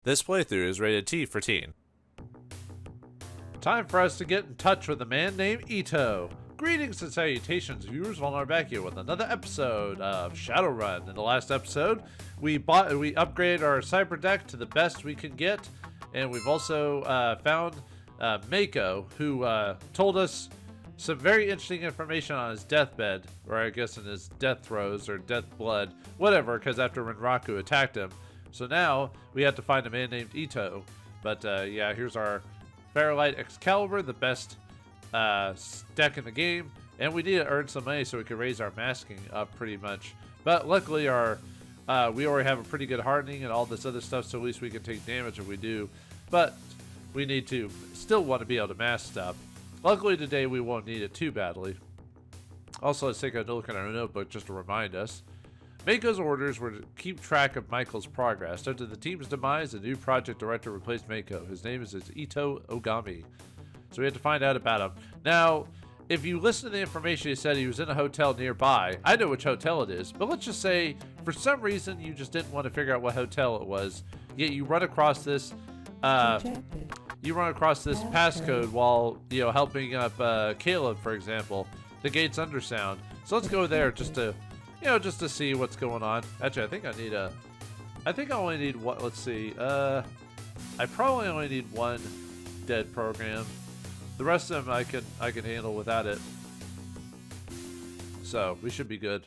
This playthrough is rated T for teen. Time for us to get in touch with a man named Ito. Greetings and salutations, viewers. Vauldemare back here with another episode of Shadowrun. In the last episode, we upgraded our cyber deck to the best we can get, and we've also found Mako, who told us some very interesting information on his deathbed, or I guess in his death throes or death blood, whatever, because after Renraku attacked him. So now we have to find a man named Ito. But yeah, here's our Fairlight Excalibur, the best deck in the game, and we need to earn some money so we can raise our masking up pretty much. But luckily we already have a pretty good hardening and all this other stuff, so at least we can take damage if we do. But we need to still want to be able to mask stuff. Luckily today we won't need it too badly. Also, let's take a look at our notebook just to remind us. Mako's orders were to keep track of Michael's progress. After the team's demise, a new project director replaced Mako. His name is Ito Ogami. So we had to find out about him. Now, if you listen to the information, he said he was in a hotel nearby. I know which hotel it is, but let's just say for some reason you just didn't want to figure out what hotel it was. Yet you run across this passcode while helping up Caleb, for example, the Gates Undersound. So let's go there just to see what's going on. Actually, I think I only need one. Let's see. I probably only need one dead program. The rest of them I can handle without it. So we should be good.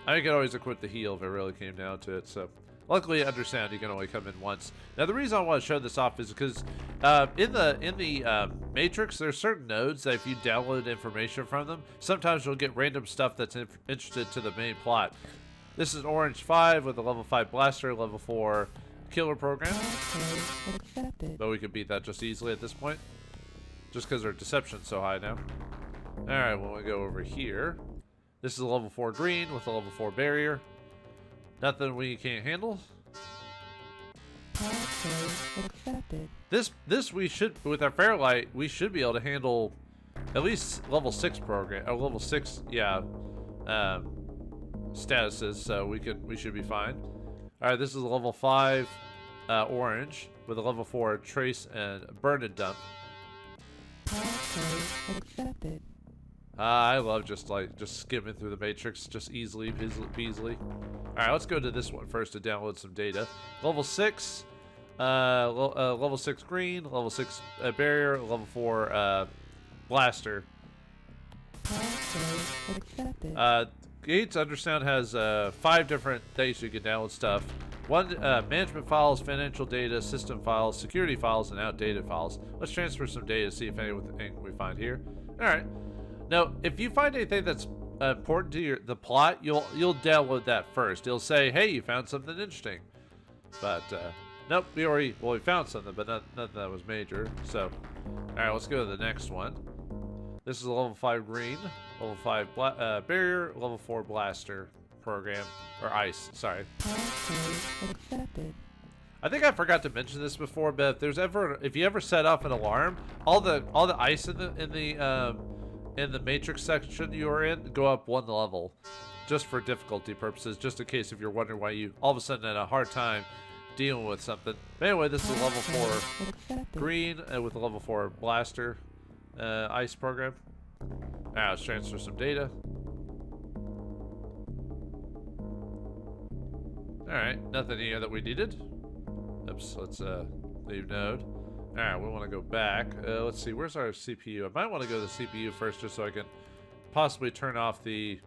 I could always equip the heal if it really came down to it. So luckily, Undersound, you can only come in once. Now the reason I want to show this off is because in the Matrix, there's certain nodes that if you download information from them, sometimes you'll get random stuff that's interested to the main plot. This is Orange 5 with a level 5 blaster, level 4 killer program. But we can beat that just easily at this point, just because our deception's so high now. Alright, when we go over here, this is a level 4 green with a level 4 barrier. Nothing we can't handle. This we should, with our Fairlight, we should be able to handle at least level 6 program, or level 6, statuses. So we should be fine. All right, this is a level 5 orange with a level 4 trace and burn and dump. I love just skimming through the Matrix, just easily, peasily. All right, let's go to this one first to download some data. Level 6, level 6 green, level 6 barrier, level 4 blaster. Gates Undersound has 5 different things you can download stuff. One, management files, financial data, system files, security files, and outdated files. Let's transfer some data to see if anything we find here. All right. Now, if you find anything that's important to the plot, you'll download that first. It'll say, "Hey, you found something interesting," but nope, we found something, but nothing that was major. So, all right, let's go to the next one. This is a level 5 green, level 5 barrier, level 4 blaster program or ice. Sorry. I think I forgot to mention this before, but if you ever set off an alarm, all the ice in the Matrix section you are in go up 1 level, just for difficulty purposes, just in case if you're wondering why you all of a sudden had a hard time dealing with something. But anyway, this is a level 4 green with a level 4 blaster ice program. Now let's transfer some data. Alright, nothing here that we needed. Oops, let's leave node. Alright, we want to go back. Let's see, where's our CPU? I might want to go to the CPU first just so I can possibly turn off the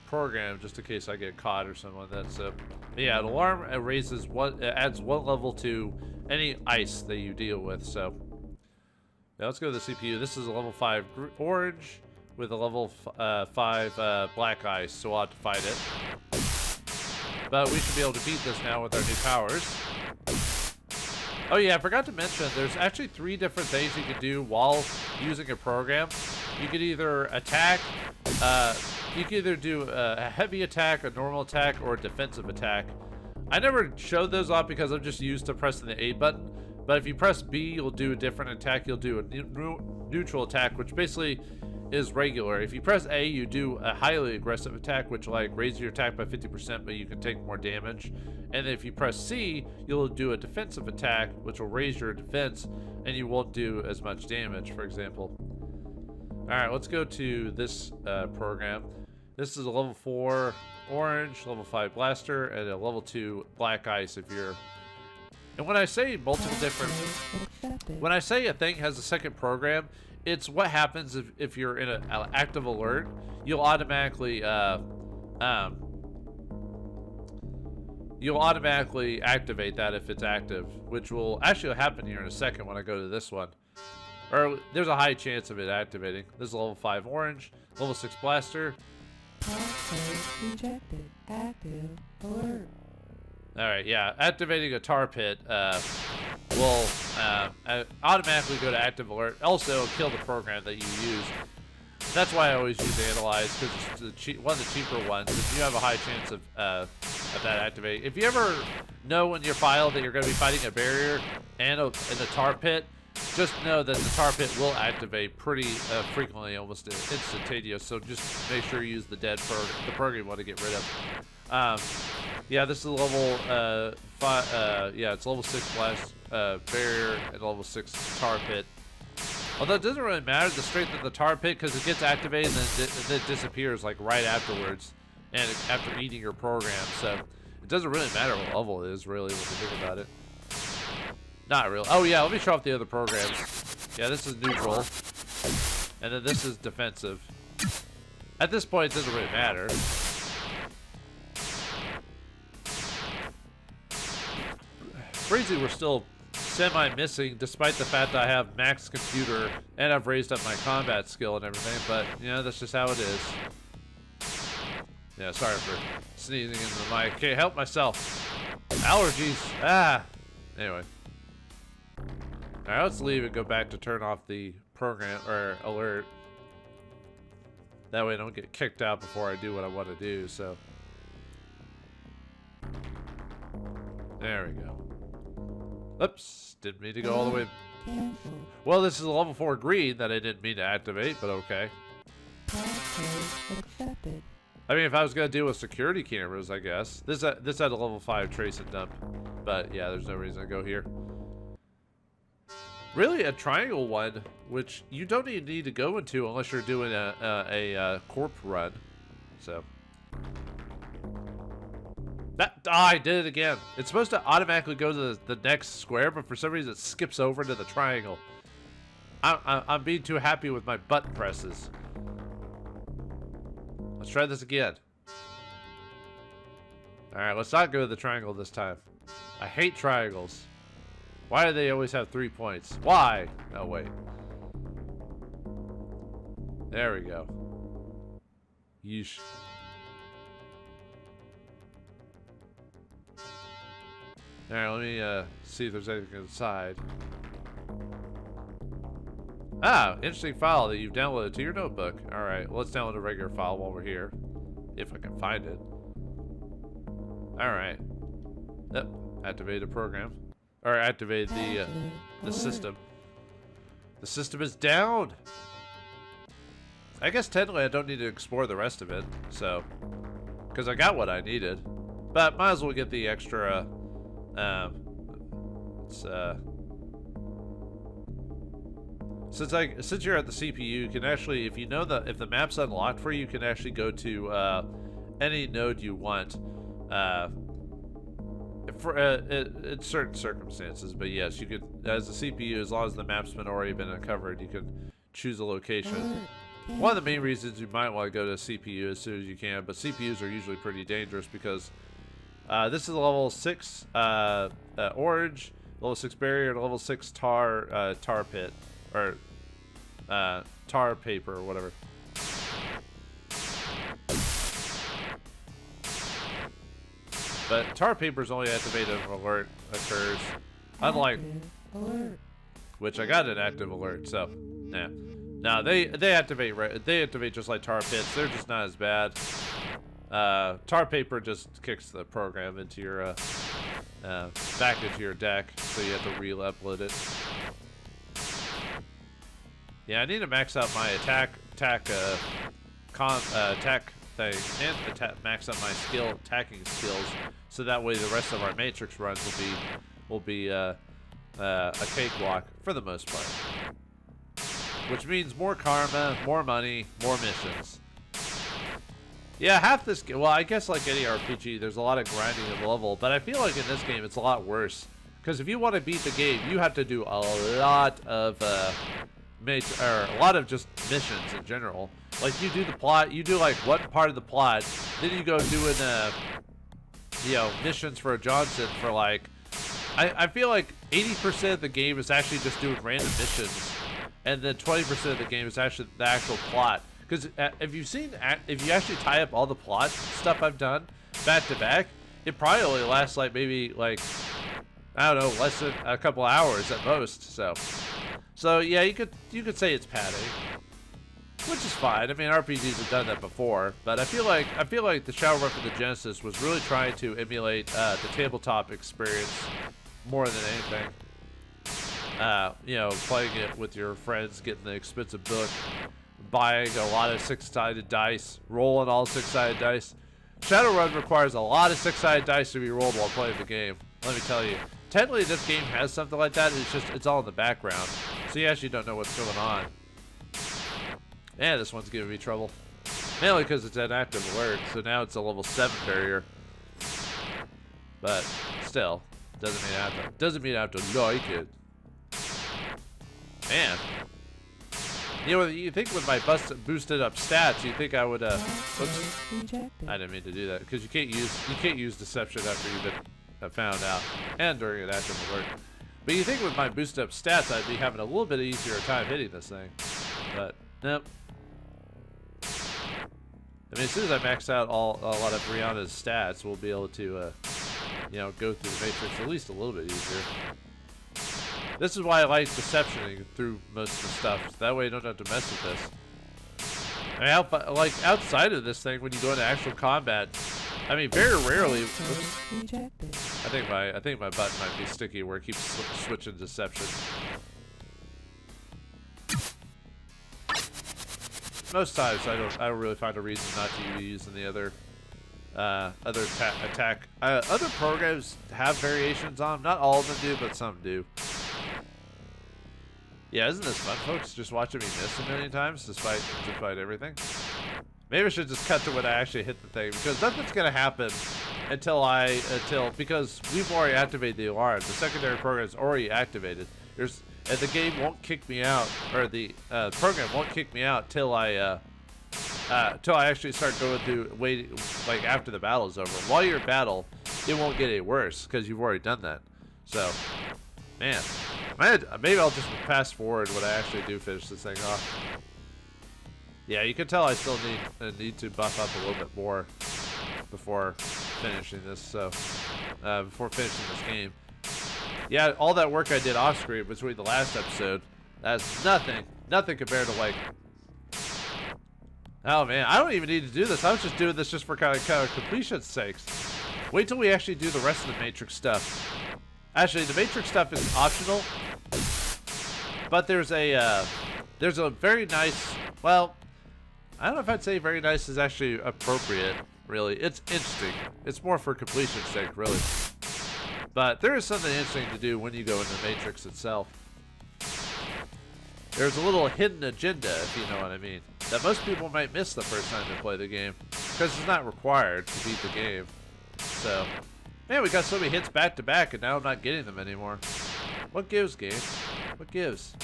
program just in case I get caught or something like that. So, yeah, an alarm adds 1 level to any ice that you deal with. So, now let's go to the CPU. This is a level 5 orange with a level 5 black ice, so we'll have to fight it. But we should be able to beat this now with our new powers. Oh yeah, I forgot to mention, there's actually 3 different things you can do while using a program. You could either attack, you can either do a heavy attack, a normal attack, or a defensive attack. I never showed those off because I'm just used to pressing the A button. But if you press B, you'll do a different attack. You'll do a neutral attack, which basically is regular. If you press A, you do a highly aggressive attack, which like raises your attack by 50%, but you can take more damage. And then if you press C, you'll do a defensive attack, which will raise your defense, and you won't do as much damage, for example. Alright, let's go to this program. This is a level 4 orange, level 5 blaster, and a level 2 black ice if you're... And when I say multiple different... When I say a thing has a second program, it's what happens if you're in an active alert. You'll automatically activate that if it's active, which will actually happen here in a second when I go to this one. Or there's a high chance of it activating. This is a level 5 orange, level 6 blaster. Rejected. Active alert. Alright, yeah. Activating a tar pit will automatically go to active alert. Also, kill the program that you use. That's why I always use Analyze, because it's one of the cheaper ones. If you have a high chance of that activating. If you ever know in your file that you're going to be fighting a barrier and in the tar pit, just know that the tar pit will activate pretty frequently, almost instantaneous. So just make sure you use the program you want to get rid of. Yeah, this is level 5. Yeah, it's level 6 blast barrier and level 6 tar pit. Although it doesn't really matter the strength of the tar pit because it gets activated and then it disappears like right afterwards, and after eating your program. So it doesn't really matter what level it is, really, when you think about it. Not really. Oh yeah, let me show off the other programs. Yeah, this is neutral, and then this is defensive. At this point, it doesn't really matter. Breezy, we're still semi-missing, despite the fact that I have max computer and I've raised up my combat skill and everything. But you know, that's just how it is. Yeah, sorry for sneezing into the mic. Can't help myself. Allergies. Ah. Anyway. Alright, let's leave and go back to turn off the program or alert. That way I don't get kicked out before I do what I want to do, so. There we go. Oops, didn't mean to go all the way. Well, this is a level 4 green that I didn't mean to activate, but okay. I mean, if I was going to deal with security cameras, I guess. This had a level 5 trace and dump, but yeah, there's no reason to go here. Really, a triangle one, which you don't even need to go into unless you're doing a corp run. So. I did it again. It's supposed to automatically go to the next square, but for some reason it skips over to the triangle. I'm being too happy with my button presses. Let's try this again. Alright, let's not go to the triangle this time. I hate triangles. Why do they always have 3 points? Why? Oh, wait. There we go. Yeesh. Alright, let me see if there's anything inside. Ah, interesting file that you've downloaded to your notebook. Alright, well, let's download a regular file while we're here. If I can find it. Alright. Yep, activate a program. Or activate the system. The system is down! I guess technically I don't need to explore the rest of it, so. Because I got what I needed. But might as well get the extra, since you're at the CPU, you can actually, if you know that if the map's unlocked for you, you can actually go to any node you want in certain circumstances. But yes, you could, as a CPU, as long as the map's already been uncovered, you can choose a location. One of the main reasons you might want to go to a CPU as soon as you can, but CPUs are usually pretty dangerous because this is a level 6 orange, level 6 barrier, and level 6 tar pit, or tar paper, or whatever. But tar paper is only activated if an alert occurs, unlike which I got an active alert, so yeah. No, they activate just like tar pits. They're just not as bad. Tar paper just kicks the program into your back into your deck, so you have to re-upload it. Yeah, I need to max out my attack thing and max out my attacking skills so that way the rest of our Matrix runs will be a cakewalk for the most part. Which means more karma, more money, more missions. Yeah, half this game, well, I guess like any RPG, there's a lot of grinding of level, but I feel like in this game it's a lot worse. Because if you want to beat the game, you have to do a lot of just missions in general. Like you do the plot, you do like one part of the plot, then you go doing missions for Johnson for like, I feel like 80% of the game is actually just doing random missions, and then 20% of the game is actually the actual plot. Because if you actually tie up all the plot stuff I've done back to back, it probably only lasts like maybe like, I don't know, less than a couple hours at most. So yeah, you could say it's padding, which is fine. I mean, RPGs have done that before, but I feel like the Shadowrun for the Genesis was really trying to emulate the tabletop experience more than anything. Playing it with your friends, getting the expensive book, buying a lot of six-sided dice, rolling all six-sided dice. Shadowrun requires a lot of six-sided dice to be rolled while playing the game. Let me tell you. Technically, this game has something like that. It's all in the background, so you actually don't know what's going on. Yeah, this one's giving me trouble. Mainly because it's an active alert, so now it's a level 7 barrier. But still, doesn't mean I have to like it. Man. You think with my boosted up stats, you think I would whoops. I didn't mean to do that, because you can't use deception after you've been found out and during an active alert. But you think with my boosted up stats, I'd be having a little bit easier time hitting this thing. But nope. I mean, as soon as I max out a lot of Brianna's stats, we'll be able to go through the Matrix at least a little bit easier. This is why I like deceptioning through most of the stuff. So that way you don't have to mess with this. I mean, like outside of this thing, when you go into actual combat, I mean, very rarely. Oops, I think my button might be sticky where it keeps switching deception. Most times I don't really find a reason not to be using the other attack. Other programs have variations on them. Not all of them do, but some do. Yeah, isn't this fun, folks? Just watching me miss a million times despite everything. Maybe I should just cut to when I actually hit the thing, because nothing's gonna happen because we've already activated the alarm. The secondary program is already activated. And the game won't kick me out, or the program won't kick me out till I actually start going through waiting, like after the battle's over. While you're in battle, it won't get any worse because you've already done that. So, man, maybe I'll just fast forward when I actually do finish this thing off. Yeah, you can tell I still need to buff up a little bit more before finishing this. So, before finishing this game. Yeah, all that work I did off screen between the last episode, that's nothing compared to like. Oh man, I don't even need to do this. I was just doing this just for kind of completion's sakes. Wait till we actually do the rest of the Matrix stuff. Actually, the Matrix stuff is optional, but there's a very nice. Well, I don't know if I'd say very nice is actually appropriate. Really, it's interesting. It's more for completion's sake, really. But there is something interesting to do when you go into the Matrix itself. There's a little hidden agenda, if you know what I mean, that most people might miss the first time they play the game, because it's not required to beat the game. So, man, we got so many hits back to back, and now I'm not getting them anymore. What gives, game? What gives?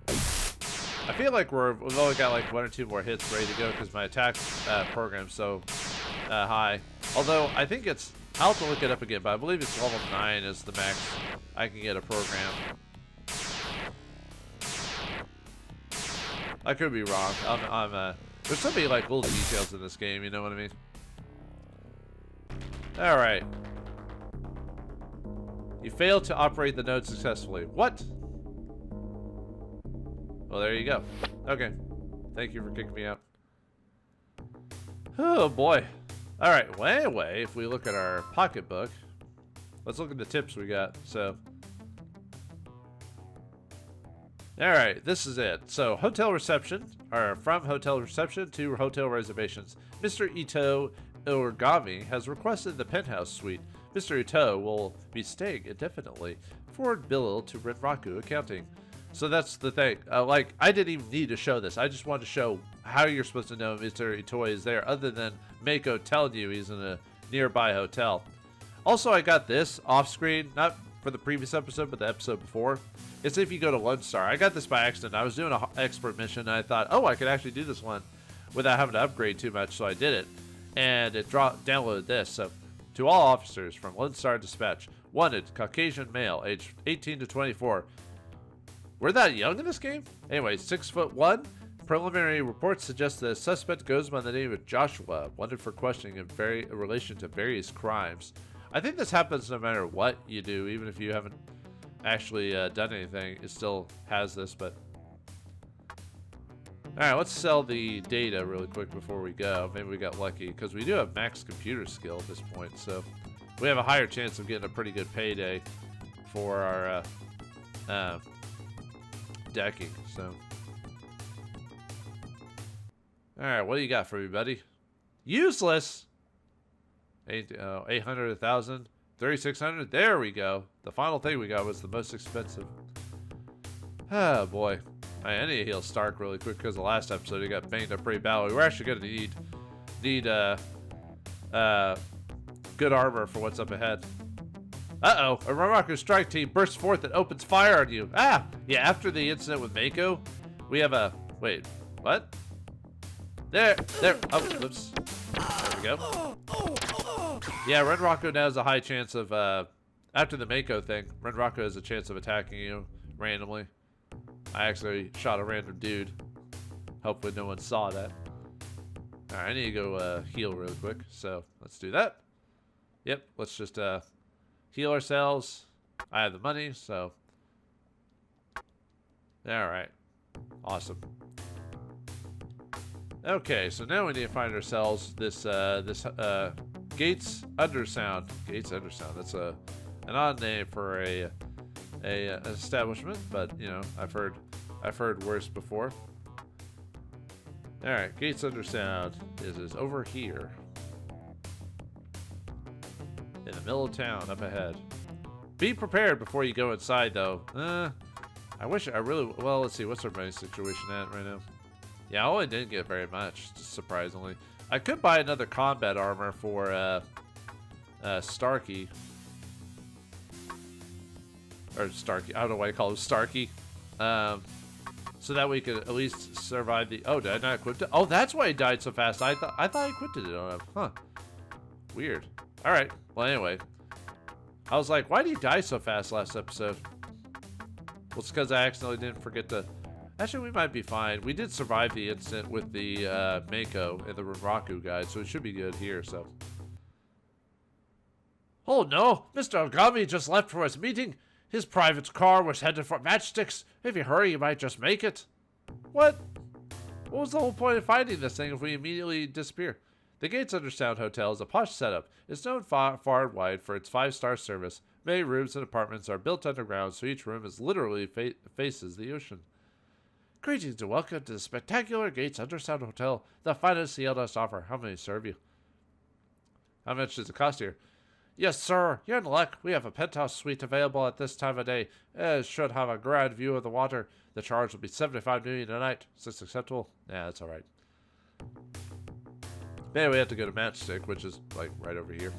I feel like we've only got like 1 or 2 more hits ready to go because my attack program's so high. Although I think it's, I'll have to look it up again, but I believe it's level 9 is the max I can get a program. I could be wrong. There's so many like little details in this game, you know what I mean? All right. You failed to operate the node successfully. What? Well, there you go. Okay. Thank you for kicking me out. Oh boy. All right. Well, anyway, if we look at our pocketbook, let's look at the tips we got. So. All right, this is it. So, hotel reception, or from hotel reception to hotel reservations. Mr. Ito Origami has requested the penthouse suite. Mr. Ito will be staying indefinitely. Forward bill to Renraku Accounting. So that's the thing. Like, I didn't even need to show this. I just wanted to show how you're supposed to know Mr. Ito is there, other than Mako telling you he's in a nearby hotel. Also, I got this off screen, not for the previous episode, but the episode before. It's if you go to Lone Star. I got this by accident. I was doing an expert mission, and I thought, oh, I could actually do this one without having to upgrade too much, so I did it. And it downloaded this. So, to all officers from Lone Star Dispatch, wanted Caucasian male, age 18 to 24. We're that young in this game? Anyway, 6'1". Preliminary reports suggest the suspect goes by the name of Joshua, wanted for questioning in relation to various crimes. I think this happens no matter what you do, even if you haven't actually done anything. It still has this, but... Alright, let's sell the data really quick before we go. Maybe we got lucky, because we do have max computer skill at this point, so we have a higher chance of getting a pretty good payday for our decking, so... Alright, what do you got for me, buddy? Useless! 800, 1,000, 3,600. There we go. The final thing we got was the most expensive. Oh, boy. I need to heal Stark really quick because the last episode he got banged up pretty badly. We're actually going to need good armor for what's up ahead. Uh-oh. A Renraku strike team bursts forth and opens fire on you. Ah! Yeah, after the incident with Mako, we have a... Wait, what? There. Oh, whoops. There we go. Yeah, Renraku now has a high chance of, after the Mako thing, Renraku has a chance of attacking you randomly. I actually shot a random dude. Hopefully no one saw that. Alright, I need to go heal really quick, so let's do that. Yep, let's just heal ourselves. I have the money, so... Alright. Awesome. Okay, so now we need to find ourselves this Gates Undersound. Gates Undersound. That's an odd name for an establishment, but you know I've heard worse before. All right, Gates Undersound is over here in the middle of town, up ahead. Be prepared before you go inside, though. I wish I really. Well, let's see. What's our money situation at right now? Yeah, I only didn't get very much, surprisingly. I could buy another combat armor for Starkey. Or Starkey. I don't know why I call him Starkey. So that we could at least survive the... Oh, did I not equip it? Oh, that's why he died so fast. I thought I equipped it on him. Huh. Weird. Alright. Well, anyway. I was like, why did he die so fast last episode? Well, it's because I accidentally didn't forget to... Actually, we might be fine. We did survive the incident with the Mako and the Renraku guys, so it should be good here, so... Oh no! Mr. Ogami just left for his meeting! His private car was headed for Matchsticks. If you hurry, you might just make it. What? What was the whole point of finding this thing if we immediately disappear? The Gates Undersound Hotel is a posh setup. It's known far and wide for its 5-star service. Many rooms and apartments are built underground, so each room is literally faces the ocean. Greetings and welcome to the spectacular Gates Undersound Hotel, the finest the eldest offer. How may I serve you? How much does it cost here? Yes, sir. You're in luck. We have a penthouse suite available at this time of day. It should have a grand view of the water. The charge will be $75 million a night. Is this acceptable? Yeah, that's all right. Maybe we have to go to Matchstick, which is like right over here.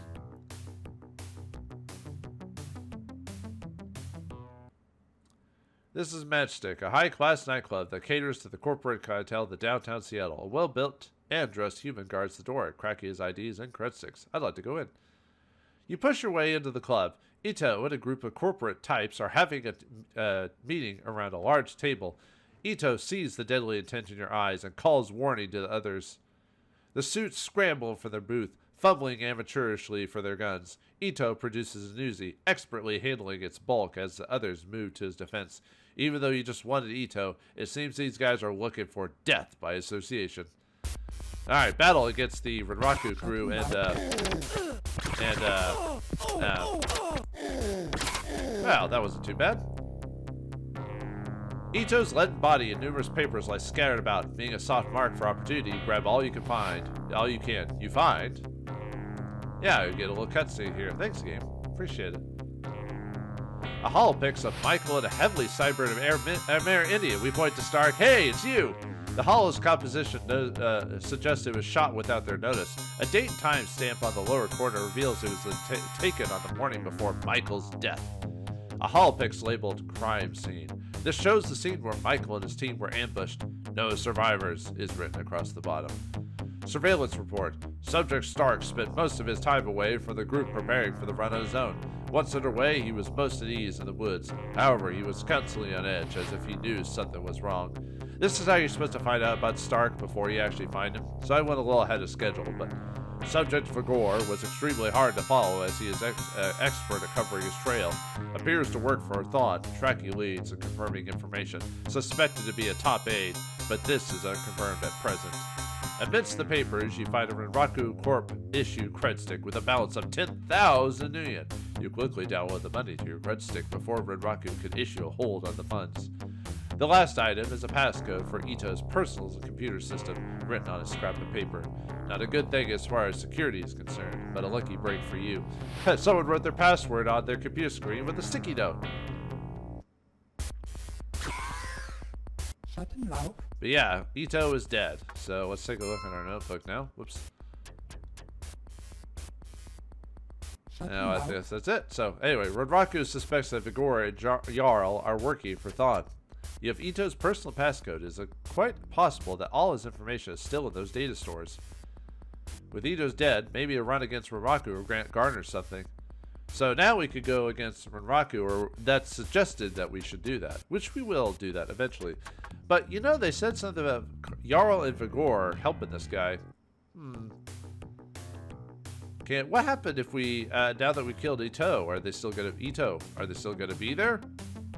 This is Matchstick, a high-class nightclub that caters to the corporate clientele of the downtown Seattle. A well-built and dressed human guards the door, cracking his IDs and cred sticks. I'd like to go in. You push your way into the club. Ito and a group of corporate types are having a meeting around a large table. Ito sees the deadly intent in your eyes and calls warning to the others. The suits scramble for their booth, fumbling amateurishly for their guns. Ito produces an Uzi, expertly handling its bulk as the others move to his defense. Even though you just wanted Ito, it seems these guys are looking for death by association. Alright, battle against the Renraku crew well, that wasn't too bad. Ito's leaden body and numerous papers lie scattered about. Being a soft mark for opportunity, grab all you can find. All you can. You find. Yeah, you get a little cutscene here. Thanks, game. Appreciate it. A holo picks up Michael in a heavily cybered Amer Indian. We point to Stark. Hey, it's you! The holo's composition suggests it was shot without their notice. A date and time stamp on the lower corner reveals it was taken on the morning before Michael's death. A holopix labeled crime scene. This shows the scene where Michael and his team were ambushed. No survivors is written across the bottom. Surveillance report. Subject Stark spent most of his time away from the group preparing for the run on his own. Once underway, he was most at ease in the woods. However, he was constantly on edge, as if he knew something was wrong. This is how you're supposed to find out about Stark before you actually find him, so I went a little ahead of schedule, but Subject Vigor was extremely hard to follow as he is expert at covering his trail, appears to work for Thawne, tracking leads and confirming information, suspected to be a top aide, but this is unconfirmed at present. Amidst the papers, you find a Renraku Corp issue cred stick with a balance of 10,000 nuyen. You quickly download the money to your cred stick before Renraku could issue a hold on the funds. The last item is a passcode for Ito's personal computer system written on a scrap of paper. Not a good thing as far as security is concerned, but a lucky break for you. Someone wrote their password on their computer screen with a sticky note. But yeah, Ito is dead. So let's take a look at our notebook now. Whoops. No, I think that's it. So anyway, Renraku suspects that Vigor and Jarl are working for Thawne. You have Ito's personal passcode. It is quite possible that all his information is still in those data stores. With Ito's dead, maybe a run against Renraku or garner something. So now we could go against Renraku, or that's suggested that we should do that, which we will do that eventually. But you know, they said something about Jarl and Vigor helping this guy. What happened if we, now that we killed Ito, are they still gonna be there?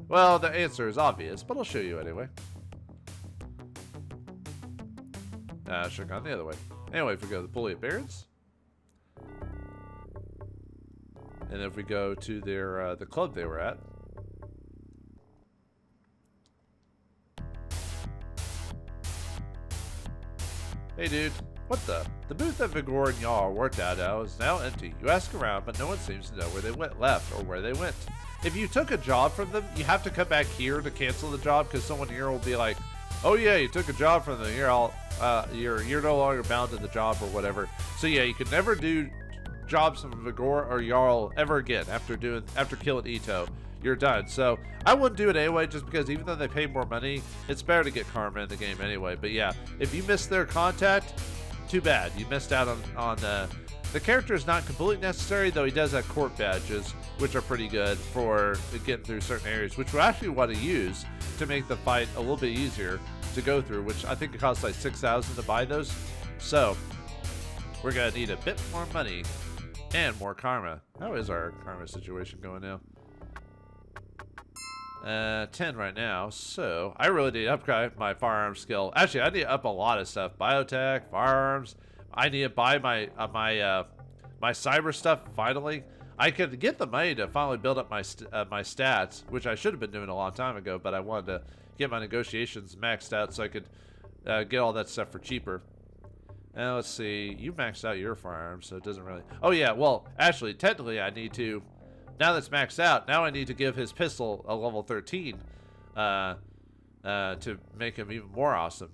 Well, the answer is obvious, but I'll show you anyway. Should have gone the other way. Anyway, if we go to the Pulley of Barons, and if we go to their the club they were at, hey dude, what the? The booth that Vigor and Jarl worked at is now empty. You ask around, but no one seems to know where they left or where they went. If you took a job from them, you have to come back here to cancel the job, because someone here will be like, oh yeah, you took a job from them, you're no longer bound to the job or whatever. So yeah, you can never do jobs from Vigor or Jarl ever again after killing Ito. You're done. So I wouldn't do it anyway, just because even though they pay more money, it's better to get karma in the game anyway. But yeah, if you missed their contact, too bad. You missed out on the character is not completely necessary, though he does have court badges, which are pretty good for getting through certain areas, which we actually want to use to make the fight a little bit easier to go through, which I think it costs like 6,000 to buy those. So we're going to need a bit more money and more karma. How is our karma situation going now? 10 right now, so I really need to upgrade my firearm skill. Actually, I need to up a lot of stuff. Biotech, firearms. I need to buy my my cyber stuff finally. I could get the money to finally build up my stats, which I should have been doing a long time ago, but I wanted to get my negotiations maxed out so I could get all that stuff for cheaper. Now let's see, you maxed out your firearms, so it doesn't really. Oh yeah, well actually technically I need to. Now that's maxed out, now I need to give his pistol a level 13 to make him even more awesome,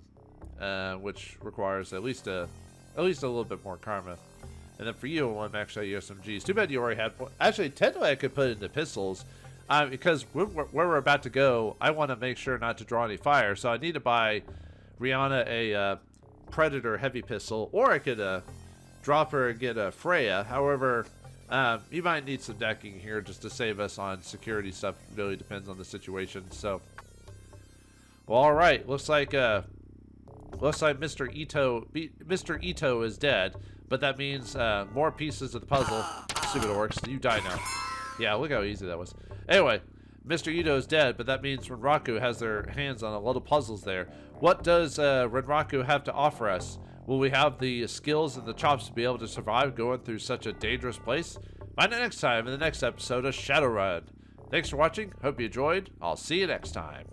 which requires at least a little bit more karma. And then for you, I want to max out your SMGs. Too bad you already had. Actually, technically I could put it into pistols, because where we're about to go, I want to make sure not to draw any fire. So I need to buy Rihanna a Predator heavy pistol, or I could drop her and get a Freya. However, you might need some decking here just to save us on security stuff. It really depends on the situation. So, well, all right. Looks like Mr. Ito is dead, but that means more pieces of the puzzle. Stupid orcs, you die now. Yeah, look how easy that was. Anyway, Mr. Ito is dead, but that means Renraku has their hands on a lot of puzzles there. What does Renraku have to offer us? Will we have the skills and the chops to be able to survive going through such a dangerous place? Find out next time in the next episode of Shadowrun. Thanks for watching. Hope you enjoyed. I'll see you next time.